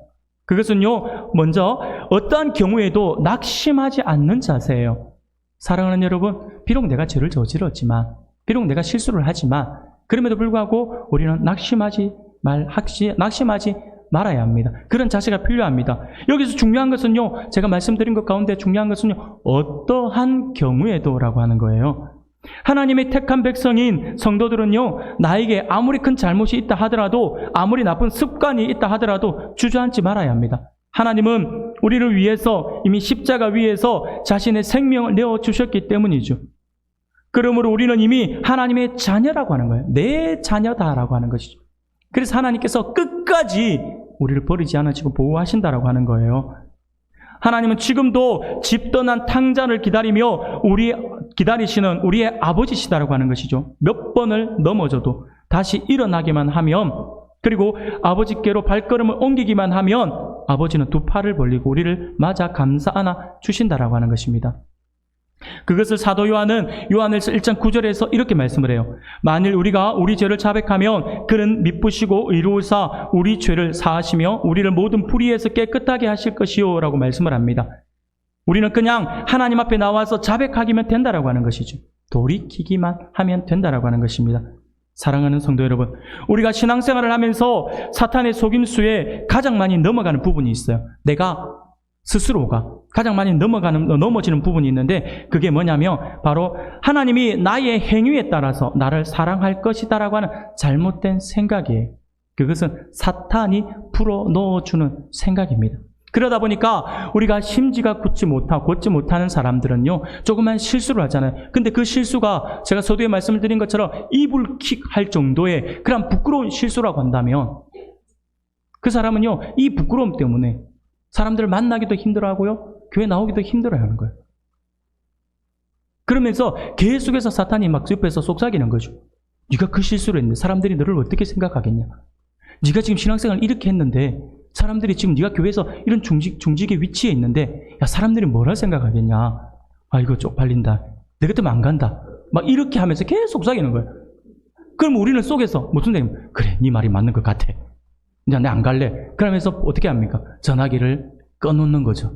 그것은요, 먼저 어떠한 경우에도 낙심하지 않는 자세예요. 사랑하는 여러분, 비록 내가 죄를 저질렀지만, 비록 내가 실수를 하지만, 그럼에도 불구하고 우리는 낙심하지 말아야 합니다. 그런 자세가 필요합니다. 여기서 중요한 것은요, 제가 말씀드린 것 가운데 중요한 것은요, 어떠한 경우에도라고 하는 거예요. 하나님의 택한 백성인 성도들은요, 나에게 아무리 큰 잘못이 있다 하더라도, 아무리 나쁜 습관이 있다 하더라도 주저앉지 말아야 합니다. 하나님은 우리를 위해서 이미 십자가 위에서 자신의 생명을 내어주셨기 때문이죠. 그러므로 우리는 이미 하나님의 자녀라고 하는 거예요. 내 자녀다라고 하는 것이죠. 그래서 하나님께서 끝까지 우리를 버리지 않으시고 보호하신다라고 하는 거예요. 하나님은 지금도 집 떠난 탕자를 기다리시는 우리의 아버지시다라고 하는 것이죠. 몇 번을 넘어져도 다시 일어나기만 하면, 그리고 아버지께로 발걸음을 옮기기만 하면 아버지는 두 팔을 벌리고 우리를 맞아 감싸 안아 주신다라고 하는 것입니다. 그것을 사도 요한은 요한일서 1장 9절에서 이렇게 말씀을 해요. 만일 우리가 우리 죄를 자백하면 그는 미쁘시고 의로우사 우리 죄를 사하시며 우리를 모든 불의에서 깨끗하게 하실 것이요 라고 말씀을 합니다. 우리는 그냥 하나님 앞에 나와서 자백하기만 된다라고 하는 것이죠. 돌이키기만 하면 된다라고 하는 것입니다. 사랑하는 성도 여러분, 우리가 신앙생활을 하면서 사탄의 속임수에 가장 많이 넘어가는 부분이 있어요. 내가 스스로가 가장 많이 넘어지는 부분이 있는데 그게 뭐냐면 바로 하나님이 나의 행위에 따라서 나를 사랑할 것이다라고 하는 잘못된 생각이에요. 그것은 사탄이 풀어넣어주는 생각입니다. 그러다 보니까 우리가 심지가 굳지 못하는 사람들은요, 조그만 실수를 하잖아요. 근데 그 실수가 제가 서두에 말씀을 드린 것처럼 이불킥할 정도의 그런 부끄러운 실수라고 한다면 그 사람은요, 이 부끄러움 때문에 사람들을 만나기도 힘들어하고요, 교회 나오기도 힘들어하는 거예요. 그러면서 계속해서 사탄이 막 옆에서 속삭이는 거죠. 네가 그 실수를 했는데 사람들이 너를 어떻게 생각하겠냐? 네가 지금 신앙생활을 이렇게 했는데 사람들이 지금 네가 교회에서 이런 중직의 위치에 있는데 야, 사람들이 뭐라 생각하겠냐? 아, 이거 쪽팔린다. 내 같으면 안 간다. 막 이렇게 하면서 계속 속삭이는 거예요. 그럼 우리는 속에서 무슨 얘기냐면 그래, 네 말이 맞는 것 같아. 이제 내가 안 갈래. 그러면서 어떻게 합니까? 전화기를 꺼놓는 거죠.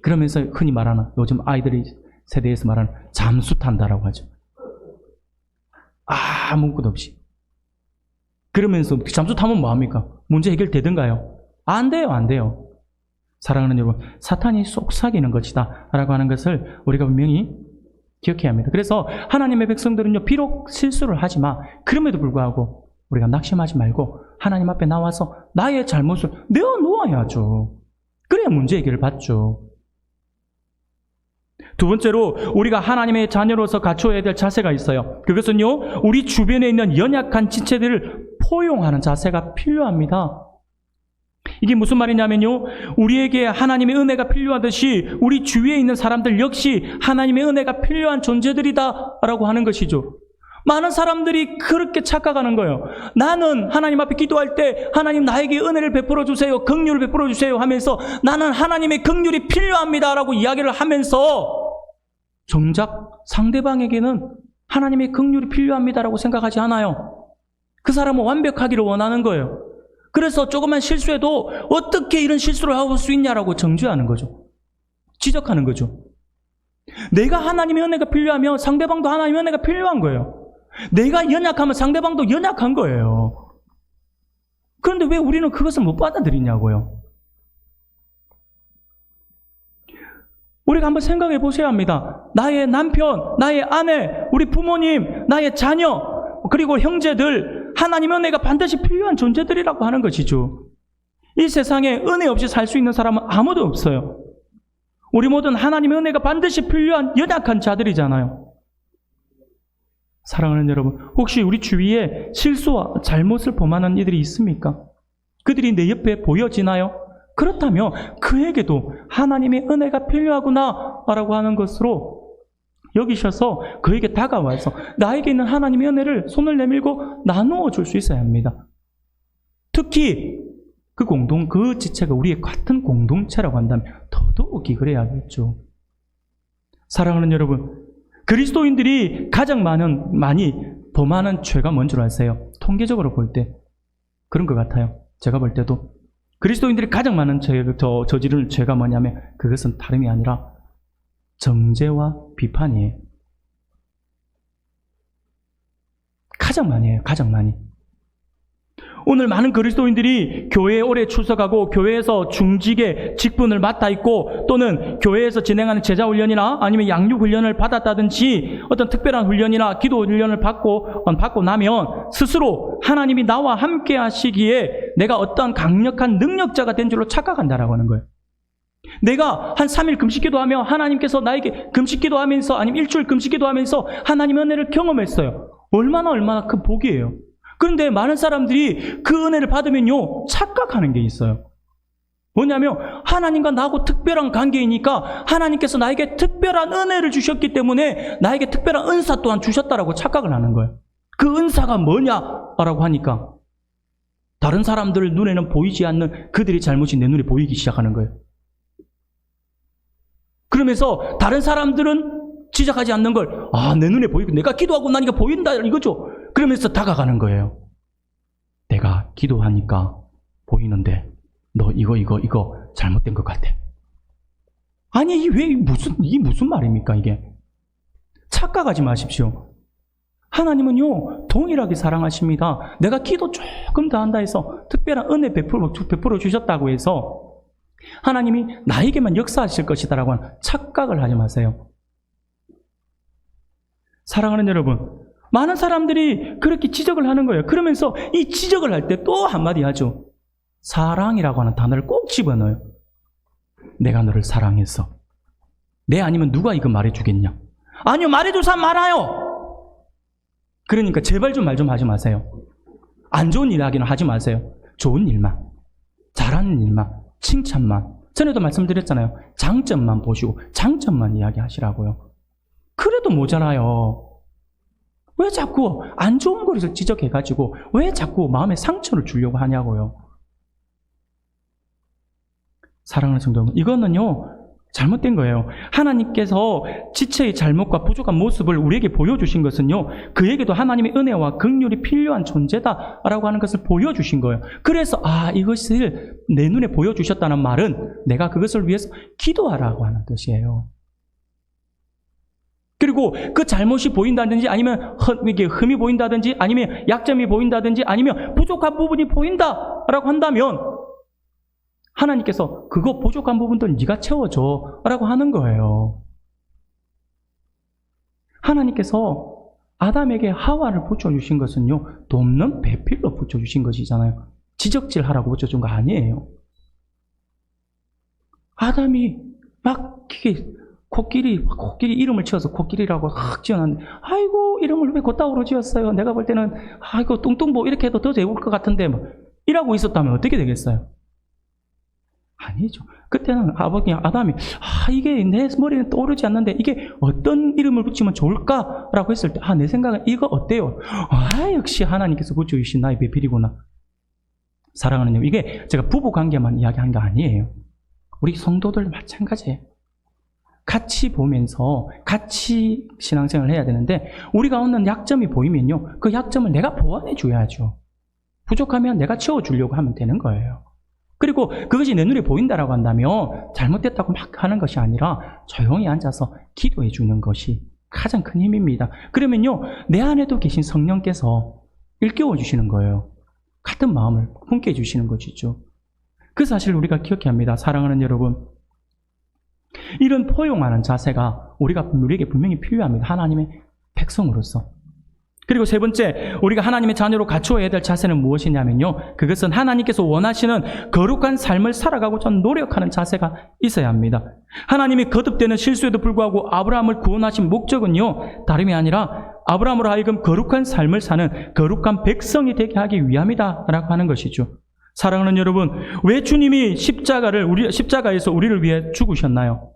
그러면서 흔히 말하는, 요즘 아이들이 세대에서 말하는 잠수 탄다라고 하죠. 아무것도 없이. 그러면서 잠수 타면 뭐합니까? 문제 해결되던가요? 안 돼요, 안 돼요. 사랑하는 여러분, 사탄이 속삭이는 것이다 라고 하는 것을 우리가 분명히 기억해야 합니다. 그래서 하나님의 백성들은요, 비록 실수를 하지만 그럼에도 불구하고 우리가 낙심하지 말고 하나님 앞에 나와서 나의 잘못을 내어놓아야죠. 그래야 문제 해결을 받죠. 두 번째로 우리가 하나님의 자녀로서 갖춰야 될 자세가 있어요. 그것은요, 우리 주변에 있는 연약한 지체들을 포용하는 자세가 필요합니다. 이게 무슨 말이냐면요, 우리에게 하나님의 은혜가 필요하듯이 우리 주위에 있는 사람들 역시 하나님의 은혜가 필요한 존재들이다 라고 하는 것이죠. 많은 사람들이 그렇게 착각하는 거예요. 나는 하나님 앞에 기도할 때 하나님 나에게 은혜를 베풀어 주세요, 긍휼을 베풀어 주세요 하면서 나는 하나님의 긍휼이 필요합니다 라고 이야기를 하면서 정작 상대방에게는 하나님의 긍휼이 필요합니다라고 생각하지 않아요. 그 사람은 완벽하기를 원하는 거예요. 그래서 조그만 실수해도 어떻게 이런 실수를 하고 수 있냐라고 정죄하는 거죠. 지적하는 거죠. 내가 하나님의 은혜가 필요하면 상대방도 하나님의 은혜가 필요한 거예요. 내가 연약하면 상대방도 연약한 거예요. 그런데 왜 우리는 그것을 못 받아들이냐고요. 우리가 한번 생각해 보셔야 합니다. 나의 남편, 나의 아내, 우리 부모님, 나의 자녀, 그리고 형제들, 하나님의 은혜가 반드시 필요한 존재들이라고 하는 것이죠. 이 세상에 은혜 없이 살 수 있는 사람은 아무도 없어요. 우리 모두는 하나님의 은혜가 반드시 필요한 연약한 자들이잖아요. 사랑하는 여러분, 혹시 우리 주위에 실수와 잘못을 범하는 이들이 있습니까? 그들이 내 옆에 보여지나요? 그렇다면 그에게도 하나님의 은혜가 필요하구나 라고 하는 것으로 여기셔서 그에게 다가와서 나에게 있는 하나님의 은혜를 손을 내밀고 나누어 줄 수 있어야 합니다. 특히 그 지체가 우리의 같은 공동체라고 한다면 더더욱이 그래야겠죠. 사랑하는 여러분, 그리스도인들이 가장 많이 범하는 죄가 뭔 줄 아세요? 통계적으로 볼 때 그런 것 같아요. 제가 볼 때도 그리스도인들이 가장 많은 저지르는 죄가 뭐냐면 그것은 다름이 아니라 정죄와 비판이에요. 가장 많이 해요. 가장 많이. 오늘 많은 그리스도인들이 교회에 오래 출석하고 교회에서 중직의 직분을 맡아 있고 또는 교회에서 진행하는 제자훈련이나 아니면 양육훈련을 받았다든지 어떤 특별한 훈련이나 기도훈련을 받고 나면 스스로 하나님이 나와 함께 하시기에 내가 어떤 강력한 능력자가 된 줄로 착각한다라고 하는 거예요. 내가 한 3일 금식기도하며 하나님께서 나에게 금식기도하면서 아니면 일주일 금식기도하면서 하나님의 은혜를 경험했어요. 얼마나 큰 복이에요. 그런데 많은 사람들이 그 은혜를 받으면요, 착각하는 게 있어요. 뭐냐면 하나님과 나하고 특별한 관계이니까 하나님께서 나에게 특별한 은혜를 주셨기 때문에 나에게 특별한 은사 또한 주셨다라고 착각을 하는 거예요. 그 은사가 뭐냐라고 하니까 다른 사람들 눈에는 보이지 않는 그들의 잘못이 내 눈에 보이기 시작하는 거예요. 그러면서 다른 사람들은 지적하지 않는 걸 내 눈에 보이고 내가 기도하고 나니까 보인다 이거죠. 그러면서 다가가는 거예요. 내가 기도하니까 보이는데 너 이거 잘못된 것 같아. 아니 이게 무슨 말입니까 이게. 착각하지 마십시오. 하나님은요 동일하게 사랑하십니다. 내가 기도 조금 더 한다 해서 특별한 은혜 베풀어 주셨다고 해서 하나님이 나에게만 역사하실 것이다라고 하는 착각을 하지 마세요. 사랑하는 여러분, 많은 사람들이 그렇게 지적을 하는 거예요. 그러면서 이 지적을 할 때 또 한마디 하죠. 사랑이라고 하는 단어를 꼭 집어넣어요. 내가 너를 사랑했어. 내 아니면 누가 이거 말해주겠냐? 아니요, 말해줄 사람 많아요. 그러니까 제발 좀 말 좀 하지 마세요. 안 좋은 일 하기는 하지 마세요. 좋은 일만, 잘하는 일만, 칭찬만. 전에도 말씀드렸잖아요. 장점만 보시고 장점만 이야기하시라고요. 그래도 모자라요. 왜 자꾸 안 좋은 것을 지적해가지고 왜 자꾸 마음에 상처를 주려고 하냐고요. 사랑하는 성도 여러분, 이거는요 잘못된 거예요. 하나님께서 지체의 잘못과 부족한 모습을 우리에게 보여주신 것은요, 그에게도 하나님의 은혜와 긍휼이 필요한 존재다라고 하는 것을 보여주신 거예요. 그래서 이것을 내 눈에 보여주셨다는 말은 내가 그것을 위해서 기도하라고 하는 뜻이에요. 그리고 그 잘못이 보인다든지 아니면 이게 흠이 보인다든지 아니면 약점이 보인다든지 아니면 부족한 부분이 보인다라고 한다면 하나님께서 그거 부족한 부분들 네가 채워줘 라고 하는 거예요. 하나님께서 아담에게 하와를 붙여주신 것은요, 돕는 배필로 붙여주신 것이잖아요. 지적질하라고 붙여준 거 아니에요. 아담이 막 코끼리 이름을 지어서 코끼리라고 지어놨는데, 아이고 이름을 왜 그따구로 지었어요? 내가 볼 때는 아이고 뚱뚱보 이렇게 해도 더 좋을 것 같은데 이라고 있었다면 어떻게 되겠어요? 아니죠. 그때는 아담이 이게 내 머리는 떠오르지 않는데 이게 어떤 이름을 붙이면 좋을까라고 했을 때 내 생각은 이거 어때요? 역시 하나님께서 붙여주신 나의 배필이구나. 사랑하는 여러분, 이게 제가 부부관계만 이야기한 게 아니에요. 우리 성도들 마찬가지예요. 같이 보면서 같이 신앙생활을 해야 되는데 우리가 얻는 약점이 보이면요, 그 약점을 내가 보완해 줘야죠. 부족하면 내가 채워주려고 하면 되는 거예요. 그리고 그것이 내 눈에 보인다라고 한다면 잘못됐다고 막 하는 것이 아니라 조용히 앉아서 기도해 주는 것이 가장 큰 힘입니다. 그러면요, 내 안에도 계신 성령께서 일깨워 주시는 거예요. 같은 마음을 품게 해주시는 것이죠. 그 사실을 우리가 기억해야 합니다. 사랑하는 여러분, 이런 포용하는 자세가 우리에게 분명히 필요합니다. 하나님의 백성으로서. 그리고 세 번째, 우리가 하나님의 자녀로 갖추어야 될 자세는 무엇이냐면요, 그것은 하나님께서 원하시는 거룩한 삶을 살아가고자 노력하는 자세가 있어야 합니다. 하나님이 거듭되는 실수에도 불구하고 아브라함을 구원하신 목적은요, 다름이 아니라 아브라함으로 하여금 거룩한 삶을 사는 거룩한 백성이 되게 하기 위함이다라고 하는 것이죠. 사랑하는 여러분, 왜 주님이 십자가에서 우리를 위해 죽으셨나요?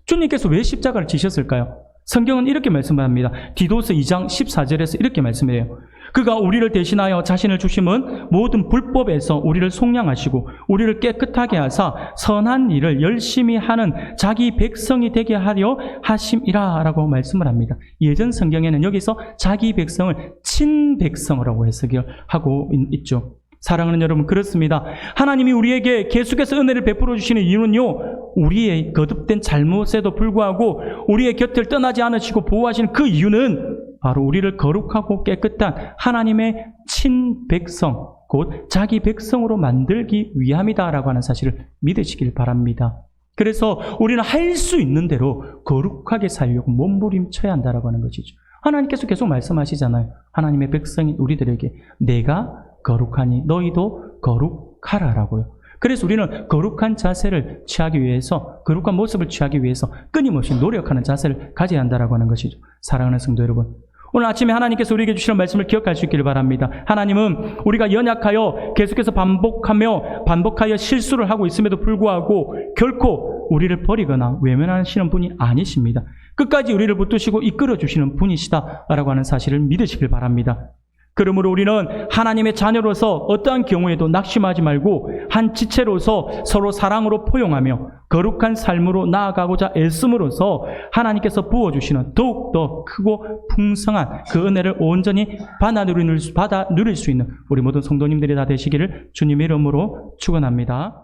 주님께서 왜 십자가를 지셨을까요? 성경은 이렇게 말씀합니다. 디도서 2장 14절에서 이렇게 말씀해요. 그가 우리를 대신하여 자신을 주심은 모든 불법에서 우리를 속량하시고 우리를 깨끗하게 하사 선한 일을 열심히 하는 자기 백성이 되게 하려 하심이라 라고 말씀을 합니다. 예전 성경에는 여기서 자기 백성을 친백성이라고 해석을 하고 있죠. 사랑하는 여러분, 그렇습니다. 하나님이 우리에게 계속해서 은혜를 베풀어 주시는 이유는요, 우리의 거듭된 잘못에도 불구하고 우리의 곁을 떠나지 않으시고 보호하시는 그 이유는 바로 우리를 거룩하고 깨끗한 하나님의 친백성, 곧 자기 백성으로 만들기 위함이다라고 하는 사실을 믿으시길 바랍니다. 그래서 우리는 할 수 있는 대로 거룩하게 살려고 몸부림쳐야 한다라고 하는 것이죠. 하나님께서 계속 말씀하시잖아요. 하나님의 백성인 우리들에게 내가 거룩하니 너희도 거룩하라라고요. 그래서 우리는 거룩한 자세를 취하기 위해서, 거룩한 모습을 취하기 위해서 끊임없이 노력하는 자세를 가져야 한다라고 하는 것이죠. 사랑하는 성도 여러분, 오늘 아침에 하나님께서 우리에게 주시는 말씀을 기억할 수 있기를 바랍니다. 하나님은 우리가 연약하여 계속해서 반복하여 실수를 하고 있음에도 불구하고 결코 우리를 버리거나 외면하시는 분이 아니십니다. 끝까지 우리를 붙드시고 이끌어 주시는 분이시다라고 하는 사실을 믿으시길 바랍니다. 그러므로 우리는 하나님의 자녀로서 어떠한 경우에도 낙심하지 말고 한 지체로서 서로 사랑으로 포용하며 거룩한 삶으로 나아가고자 애씀으로써 하나님께서 부어주시는 더욱더 크고 풍성한 그 은혜를 온전히 받아 누릴 수 있는 우리 모든 성도님들이 다 되시기를 주님의 이름으로 축원합니다.